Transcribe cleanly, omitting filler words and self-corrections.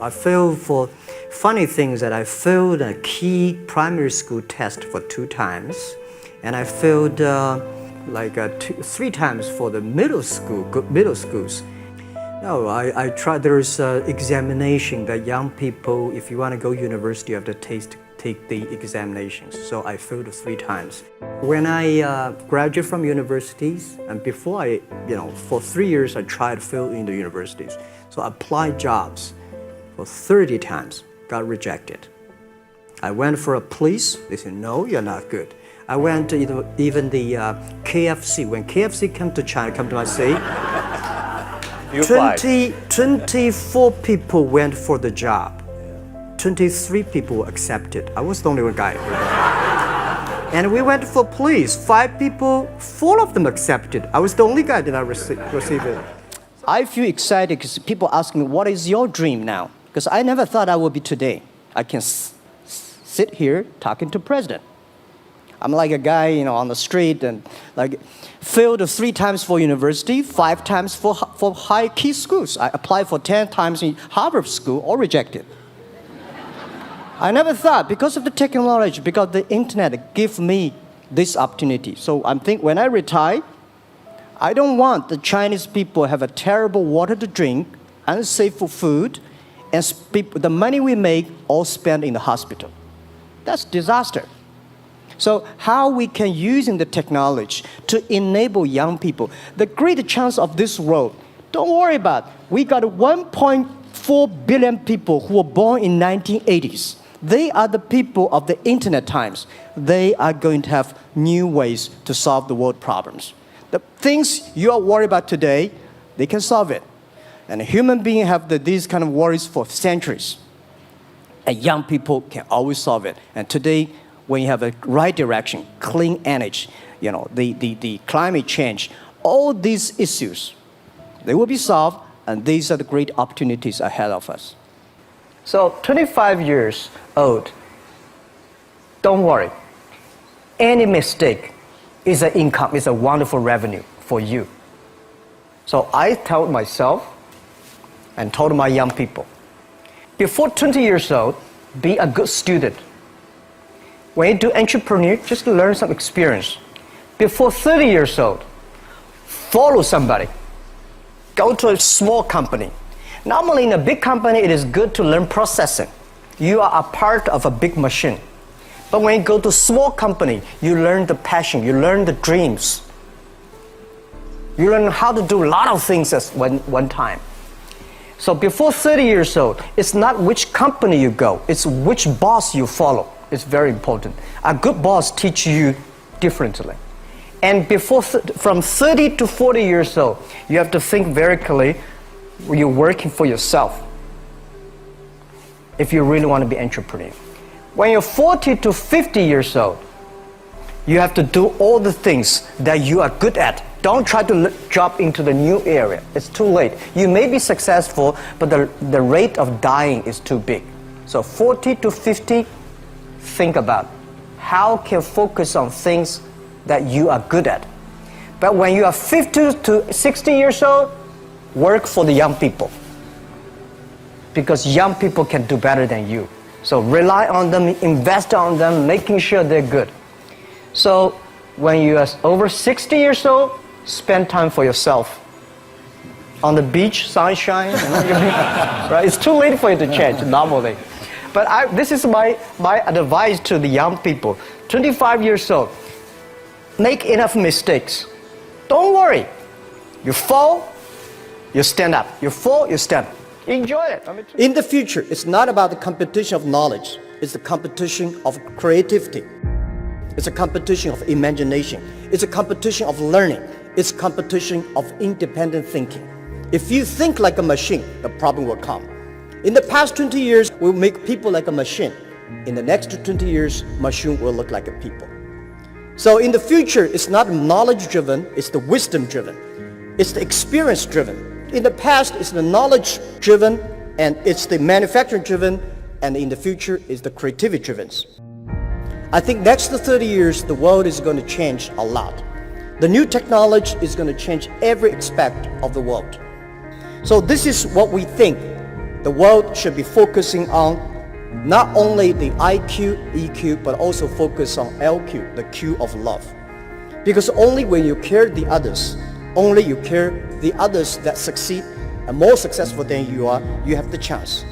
I failed for funny things that I failed a key primary school test for 2 times, and I failed 3 times for the middle schools. No, I tried. There's examination that young people, if you want to go university, you have to take the examinations. So I failed 3 times. When I graduated from universities, and before for 3 years I tried to fail in the universities. So I applied jobs for 30 times, got rejected. I went for a police, they said, no, you're not good. I went to even the KFC. When KFC came to China, come to my city, 24 people went for the job. 23 people were accepted. I was the only one guy. And we went for police. 5 people, 4 of them accepted. I was the only guy that I received it. I feel excited because people ask me, what is your dream now? Because I never thought I would be today. I can sit here talking to president. I'm like a guy, on the street and failed 3 times for university, 5 times for high key schools. I applied for 10 times in Harvard school, all rejected. I never thought, because of the technology, because the internet gave me this opportunity. So I think when I retire, I don't want the Chinese people have a terrible water to drink, unsafe for food, and the money we make all spent in the hospital. That's disaster. So how we can use the technology to enable young people, the great chance of this world, don't worry about it. We got 1.4 billion people who were born in 1980s. They are the people of the internet times. They are going to have new ways to solve the world problems. The things you are worried about today, they can solve it. And human beings have these kind of worries for centuries. And young people can always solve it. And today, when you have a right direction, clean energy, the climate change, all these issues, they will be solved, and these are the great opportunities ahead of us. So 25 years old, don't worry. Any mistake is an income, is a wonderful revenue for you. So I told myself and told my young people, before 20 years old, be a good student. When you do entrepreneur, just learn some experience. Before 30 years old, follow somebody. Go to a small company. Normally in a big company, it is good to learn processing. You are a part of a big machine. But when you go to a small company, you learn the passion, you learn the dreams. You learn how to do a lot of things at one time. So before 30 years old, it's not which company you go, it's which boss you follow. It's very important. A good boss teaches you differently. And from 30 to 40 years old, you have to think very clearly, you're working for yourself if you really want to be an entrepreneur. When you're 40 to 50 years old, you have to do all the things that you are good at. Don't try to jump into the new area. It's too late. You may be successful, but the rate of dying is too big. So 40 to 50, think about how can you focus on things that you are good at. But when you are 50 to 60 years old, work for the young people. Because young people can do better than you. So rely on them, invest on them, making sure they're good. So when you are over 60 years old, spend time for yourself. On the beach, sunshine, right? It's too late for you to change normally. But this is my advice to the young people. 25 years old, make enough mistakes. Don't worry. You fall, you stand up. You fall, you stand up. Enjoy it. In the future, it's not about the competition of knowledge. It's the competition of creativity. It's a competition of imagination. It's a competition of learning. It's a competition of independent thinking. If you think like a machine, the problem will come. In the past 20 years, we'll make people like a machine. In the next 20 years, machine will look like a people. So in the future, it's not knowledge-driven, it's the wisdom-driven. It's the experience-driven. In the past, it's the knowledge-driven, and it's the manufacturing-driven, and in the future, it's the creativity-driven. I think next to 30 years, the world is going to change a lot. The new technology is going to change every aspect of the world. So this is what we think The world should be focusing on not only the IQ, EQ, but also focus on LQ, the Q of love. Because only when you care the others, only you care the others that succeed and more successful than you are, you have the chance.